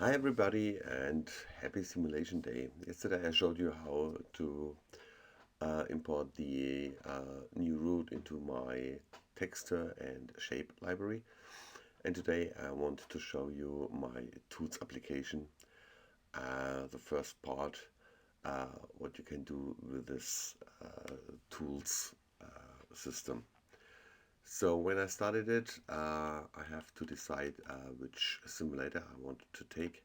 Hi everybody and happy simulation day. Yesterday I showed you how to import the new root into my texture and shape library, and today I want to show you my tools application, the first part, what you can do with this tools system. So when I started it, I have to decide which simulator I want to take.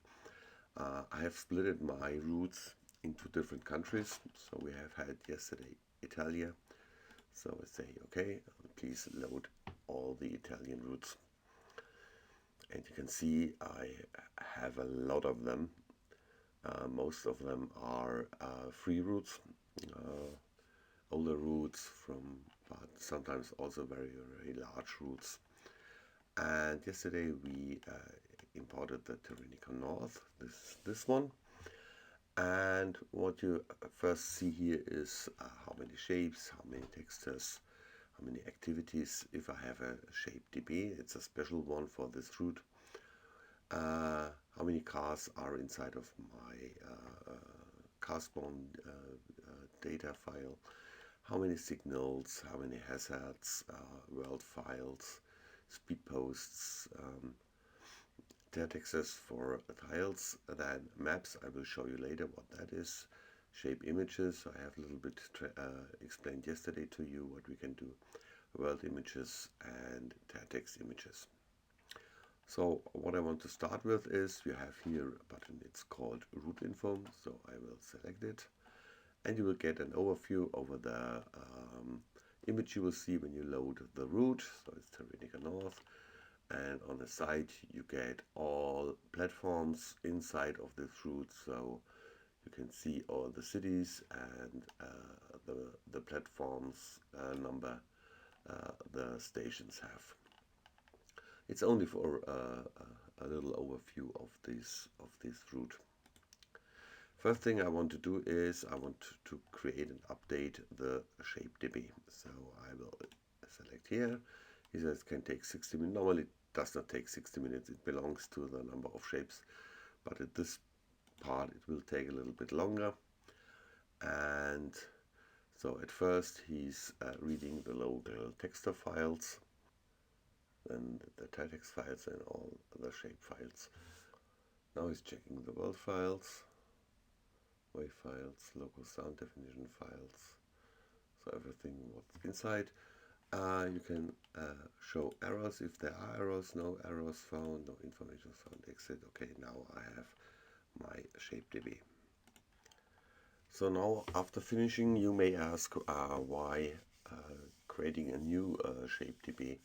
I have splitted my routes into different countries. So we have had yesterday Italia. So I say, okay, please load all the Italian routes. And you can see I have a lot of them. Most of them are free routes, uh, older routes from, but sometimes also very, very large routes. And yesterday we imported the Tyrannical North, this one. And what you first see here is how many shapes, how many textures, how many activities. If I have a shape DB, it's a special one for this route. How many cars are inside of my cars-bound data file, how many signals, how many hazards, world files, speed posts, textures for tiles, then maps. I will show you later what that is. Shape images. I have a little bit explained yesterday to you what we can do. World images and text images. So what I want to start with is you have here a button. It's called route info. So I will select it, and you will get an overview over the image you will see when you load the route. So it's Tyrannical North. And on the side you get all platforms inside of this route, so you can see all the cities and the platforms number the stations have. It's only for a little overview of this route. First thing I want to do is I want to create and update the shape DB. So I will select here. He says it can take 60 minutes. Normally it does not take 60 minutes. It belongs to the number of shapes. But at this part it will take a little bit longer. And so at first he's reading the local texture files, then the text files and all the shape files. Now he's checking the world files, wave files, local sound definition files. So everything what's inside. You can show errors if there are errors. No errors found, no information found, exit. Okay, now I have my shape DB. So now after finishing, you may ask why creating a new shape DB.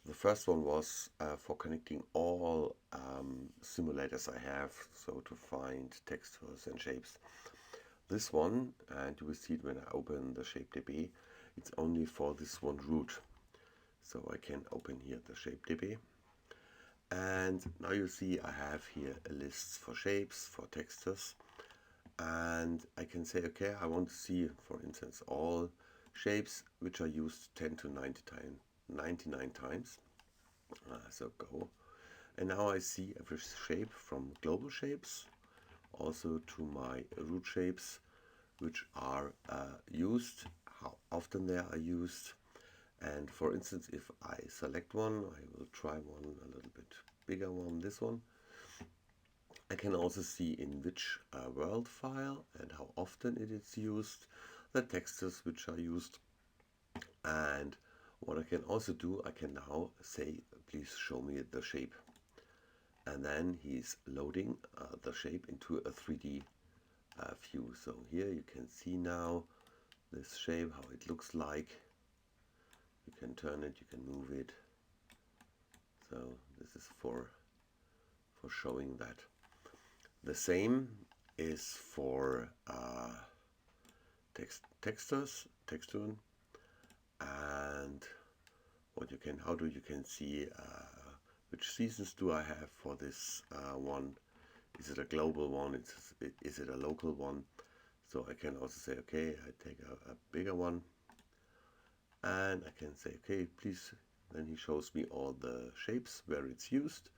The first one was for connecting all simulators I have, so to find textures and shapes. This one, and you will see it when I open the shape DB, it's only for this one route. So I can open here the shape DB. And now you see I have here a list for shapes, for textures. And I can say, okay, I want to see, for instance, all shapes which are used 10 to 99 times. So go. And now I see every shape from global shapes, also to my root shapes, which are used, how often they are used. And for instance, if I select one, I will try one a little bit bigger one, this one. I can also see in which world file and how often it is used, the textures which are used. And what I can also do, I can now say, please show me the shape. And then he's loading the shape into a 3D view. So here you can see now this shape, how it looks like. You can turn it, you can move it. So this is for showing that. The same is for texture, and what you can, you can see which seasons do I have for this one. Is it a global one? Is it a local one? So I can also say, okay, I take a bigger one, and I can say, okay, please. Then he shows me all the shapes where it's used.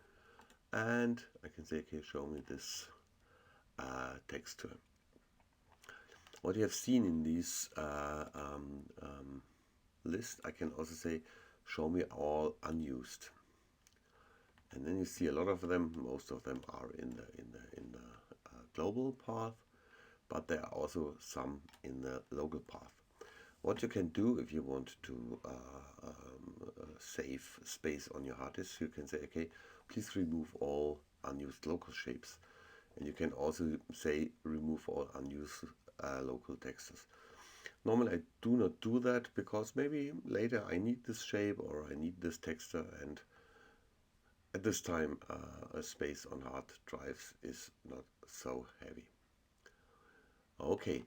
and I can say, okay, show me this texture. What you have seen in this list, I can also say, show me all unused. And then you see a lot of them. Most of them are in the global path, but there are also some in the local path. What you can do if you want to save space on your hard disk, you can say, okay, please remove all unused local shapes. And you can also say remove all unused local textures. Normally I do not do that because maybe later I need this shape or I need this texture, and at this time a space on hard drives is not so heavy. Okay,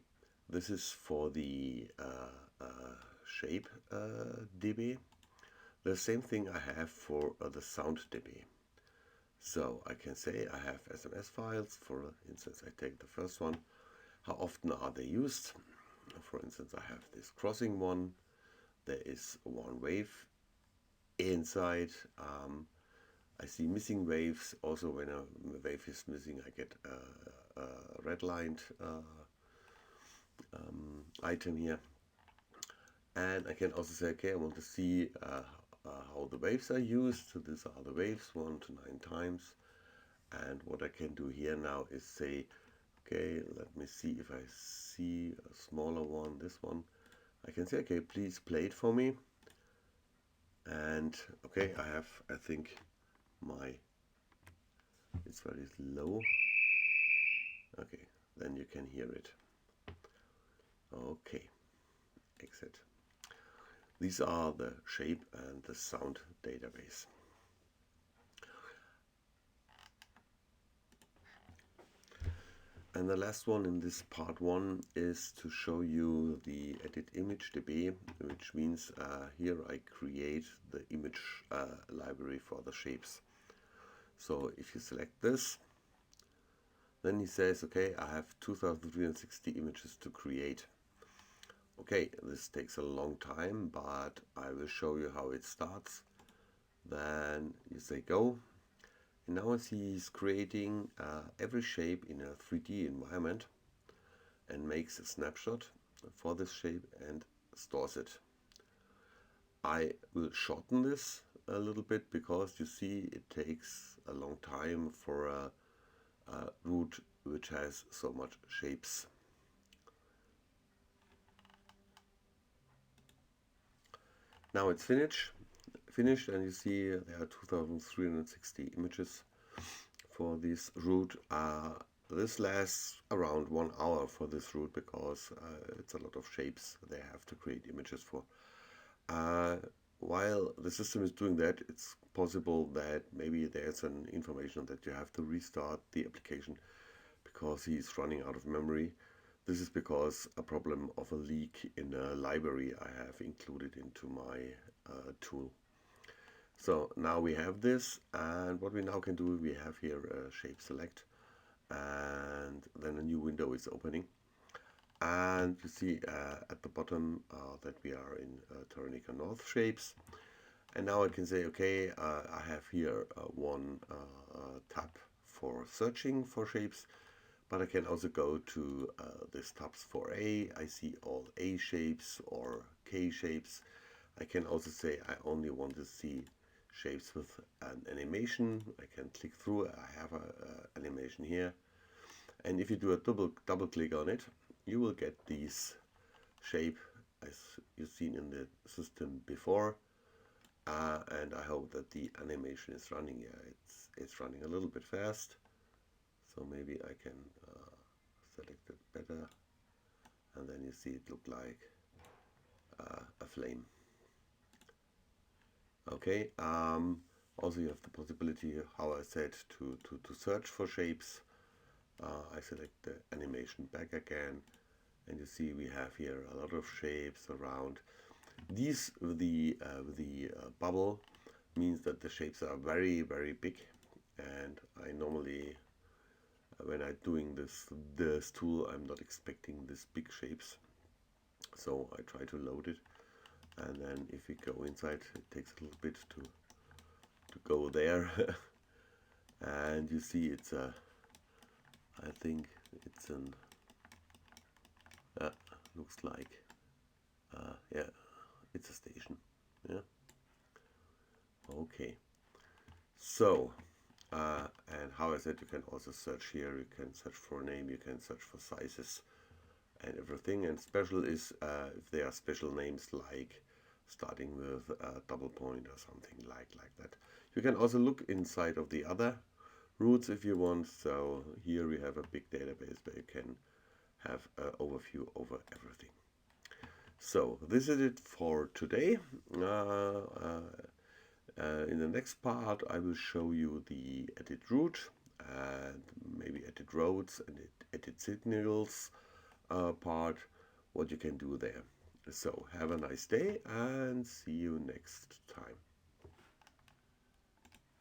this is for the shape DB. The same thing I have for the sound DB. So I can say I have SMS files. For instance, I take the first one. How often are they used? For instance, I have this crossing one. There is one wave inside. I see missing waves. Also, when a wave is missing, I get a red-lined item here. And I can also say, okay, I want to see how the waves are used. So these are the waves 1 to 9 times. And what I can do here now is say, okay, let me see if I see a smaller one, this one. I can say, okay, please play it for me. And okay, I have, I think it's very low. Okay, then you can hear it. Okay, exit. These are the shape and the sound database. And the last one in this part 1 is to show you the edit image DB, which means here I create the image library for the shapes. So if you select this, then he says, okay, I have 2360 images to create. Okay, this takes a long time, but I will show you how it starts. Then you say go. And now he's creating every shape in a 3D environment and makes a snapshot for this shape and stores it. I will shorten this a little bit because you see it takes a long time for a root which has so much shapes. Now it's finished, and you see there are 2360 images for this root. This lasts around 1 hour for this root because it's a lot of shapes they have to create images for. While the system is doing that, it's possible that maybe there's an information that you have to restart the application because he's running out of memory. This is because a problem of a leak in a library I have included into my tool. So now we have this, and what we now can do, we have here a shape select, and then a new window is opening. And you see at the bottom that we are in Toronica North shapes. And now I can say, okay, I have here one tab for searching for shapes, but I can also go to this tabs for A. I see all A shapes or K shapes. I can also say I only want to see shapes with an animation. I can click through. I have an animation here. And if you do a double click on it, you will get this shape as you've seen in the system before. And I hope that the animation is running. Yeah, it's running a little bit fast. So maybe I can select it better, and then you see it look like a flame. Okay, also you have the possibility, how I said, to search for shapes. I select the animation back again, and you see we have here a lot of shapes around. These with the bubble means that the shapes are very, very big, and I normally, when I'm doing this tool, I'm not expecting this big shapes, so I try to load it. And then if we go inside, it takes a little bit to go there. and you see it's a, I think it's an, looks like, yeah, it's a station. Yeah. Okay. So, and how I said, you can also search here. You can search for a name. You can search for sizes and everything. And special is if there are special names like starting with a double point or something like that. You can also look inside of the other roots if you want. So here we have a big database where you can have an overview over everything. So this is it for today. In the next part I will show you the edit route and maybe edit roads and edit signals part, what you can do there. So have a nice day and see you next time.